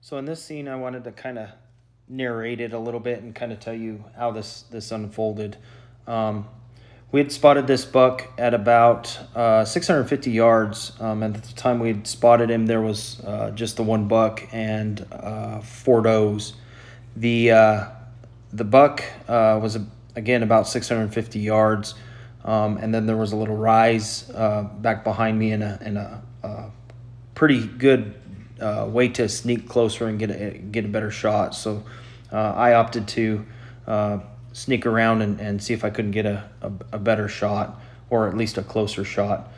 So in this scene, I wanted to kind of narrate it a little bit and kind of tell you how this unfolded. Um, we had spotted this buck at about 650 yards. And at the time we had spotted him, there was just the one buck and 4 does. The buck was again about 650 yards, and then there was a little rise back behind me and a pretty good way to sneak closer and get a better shot. So I opted to sneak around and see if I couldn't get a better shot, or at least a closer shot.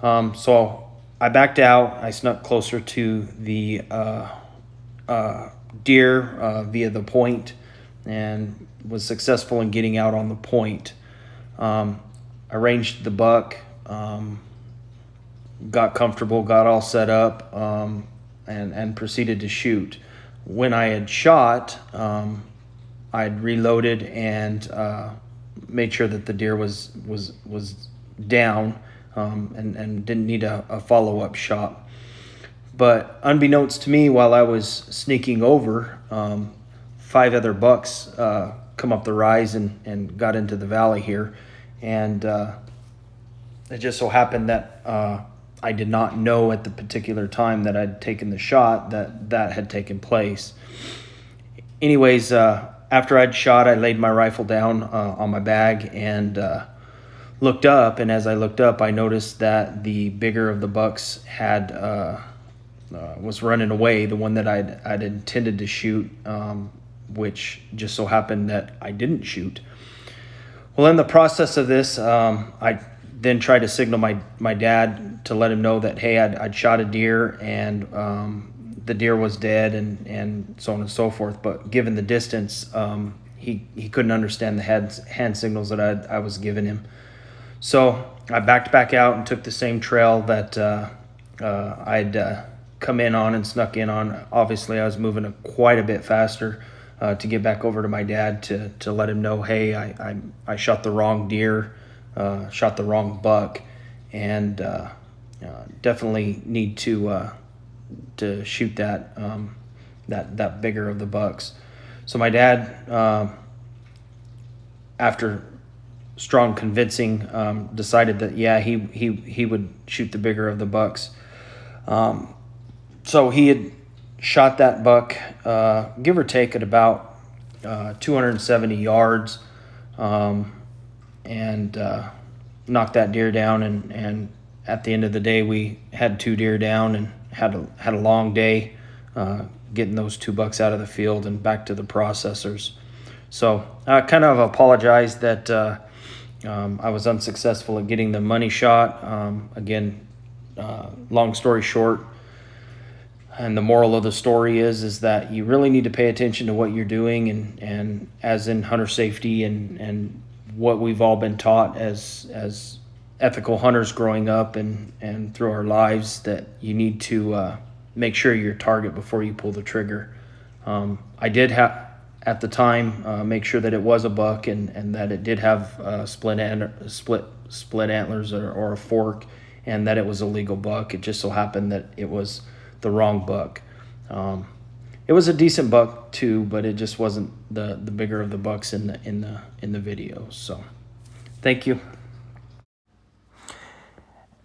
So I backed out. I snuck closer to the deer via the point and was successful in getting out on the point. I ranged the buck, got comfortable, got all set up, and proceeded to shoot. When I had shot, I'd reloaded and made sure that the deer was down, and didn't need a follow-up shot. But unbeknownst to me, while I was sneaking over, 5 other bucks come up the rise and got into the valley here. And it just so happened that I did not know at the particular time that I'd taken the shot that had taken place. Anyways, after I'd shot, I laid my rifle down on my bag and looked up. And as I looked up, I noticed that the bigger of the bucks had was running away, the one that I'd intended to shoot, which just so happened that I didn't shoot. Well, in the process of this, I then tried to signal my dad to let him know that, hey, I'd shot a deer and the deer was dead and so on and so forth. But given the distance, he couldn't understand the hand signals that I was giving him. So I backed back out and took the same trail that I'd come in on and snuck in on. Obviously, I was moving quite a bit faster to get back over to my dad to let him know, hey, I shot the wrong deer, shot the wrong buck, and definitely need to shoot that bigger of the bucks. So my dad, after strong convincing, decided that he would shoot the bigger of the bucks. So he had shot that buck, give or take, at about 270 yards, and knocked that deer down. And at the end of the day, we had 2 deer down and had a long day getting those 2 bucks out of the field and back to the processors. So I kind of apologize that I was unsuccessful at getting the money shot. Again, long story short, and the moral of the story is that you really need to pay attention to what you're doing, and as in hunter safety and what we've all been taught as ethical hunters growing up and through our lives, that you need to make sure you're target before you pull the trigger. I did have at the time make sure that it was a buck and that it did have split antlers or a fork, and that it was a legal buck. It just so happened that it was the wrong buck. It was a decent buck too, but it just wasn't the bigger of the bucks in the video. So thank you.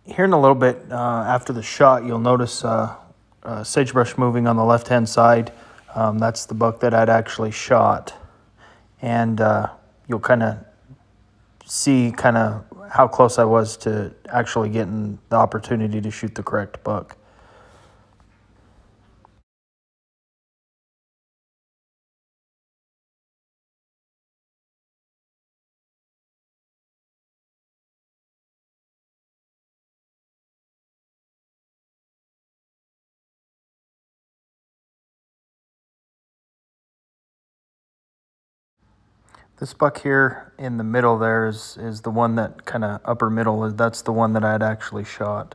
Here in a little bit after the shot, you'll notice sagebrush moving on the left-hand side. That's the buck that I'd actually shot. And you'll kind of see how close I was to actually getting the opportunity to shoot the correct buck. This buck here in the middle there is the one that kind of upper middle. That's the one that I had actually shot.